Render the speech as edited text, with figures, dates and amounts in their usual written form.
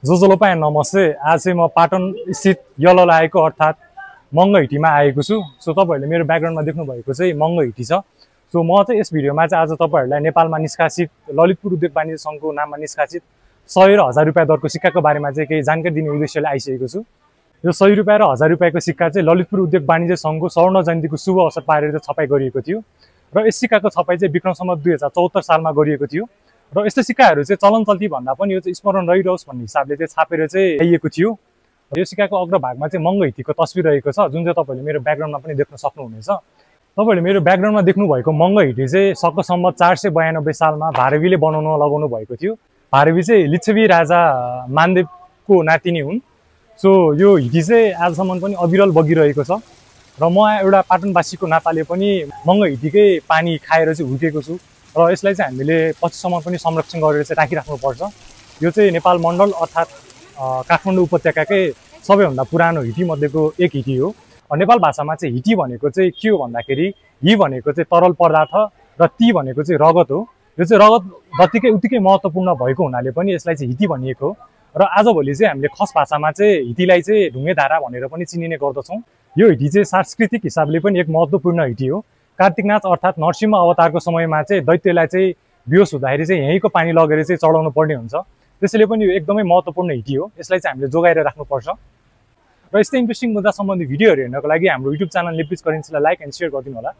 जोजोलोपायन नमस्ते। आज चाहिँ म पाटन स्थित यललाएको अर्थात् मङ्गहिटीमा आएको छु। सो तपाईहरुले मेरो ब्याकग्राउन्डमा देख्नु भएको चाहिँ मङ्गहिटी छ। सो म चाहिँ यस भिडियोमा चाहिँ आज तपाईहरुलाई नेपालमा निष्कासित ललितपुर उद्योग वाणिज्य संघको नाममा निष्कासित 100 र 1000 रुपैयाँ दरको सिक्काको बारेमा चाहिँ केही जानकारी दिने उद्देश्यले आइसकेको छु। यो 100 रुपैयाँ र 1000 रुपैयाँको सिक्का चाहिँ ललितपुर उद्योग वाणिज्य संघको स्वर्ण जयन्तीको शुभ अवसर पारेर छपाई गरिएको थियो र यस सिक्काको छपाई चाहिँ विक्रम सम्वत 2074 सालमा गरिएको थियो र यस्तो सिक्काहरू चाहिँ चलन चल्ती भन्दा पनि यो चाहिँ स्मरण रहिरहोस् भन्ने हिसाबले चाहिँ छापेर चाहिँ ल्याइएको थियो। यो सिक्काको अग्रभागमा चाहिँ मङ्गहिटीको तस्बिर रहेको छ, जुन चाहिँ तपाईहरुले मेरो ब्याकग्राउन्डमा पनि देख्न सक्नुहुनेछ। तपाईहरुले मेरो ब्याकग्राउन्डमा देख्नु भएको मङ्गहिटी चाहिँ शक सम्वत 492 सालमा भारवीले बनाउन लगाउनु भएको थियो। भारवी चाहिँ लिच्छवी राजा मानदेवको नातिनी हुन्। सो यो हिटी चाहिँ आजसम्म पनि अविरल बगिरहेको छ र म एउटा पाटनवासीको नाताले पनि मङ्गहिटीकै पानी खाएर चाहिँ हुर्केको छु र यसलाई चाहिँ हामीले पछिसम्म पनि संरक्षण गरेर चाहिँ राखिराख्नुपर्छ। यो चाहिँ नेपाल मण्डल अर्थात् काठमाडौँ उपत्यकाकै सबैभन्दा पुरानो हिटी मध्येको एक हिटी हो। नेपाल भाषामा चाहिँ हिटी भनेको चाहिँ के हो भन्दाखेरि हि भनेको चाहिँ तरल पदार्थ र ती भनेको चाहिँ रगत हो। यो चाहिँ रगत जतिकै उतिकै महत्त्वपूर्ण भएको हुनाले पनि यसलाई चाहिँ हिटी भनिएको हो र आजभोलि चाहिँ हामीले खस भाषामा चाहिँ हिटीलाई चाहिँ ढुङ्गे धारा भनेर पनि चिनिने गर्दछौँ। यो हिटी चाहिँ सांस्कृतिक हिसाबले पनि एक महत्त्वपूर्ण हिटी हो। कार्तिक नाच अर्थात् नरसिंह अवतारको समयमा चाहिँ दैत्यलाई चाहिँ बेहोस हुँदाखेरि चाहिँ यहीँको पानी लगेर चाहिँ चढाउनु पर्ने हुन्छ। त्यसैले पनि यो एकदमै महत्त्वपूर्ण हिटी हो। यसलाई चाहिँ हामीले जोगाएर राख्नुपर्छ र यस्तै इन्ट्रेस्टिङ मुद्दा सम्बन्धी भिडियोहरू हेर्नको लागि हाम्रो युट्युब च्यानल लिपिज करेन्सीलाई लाइक एन्ड सेयर गरिदिनु होला।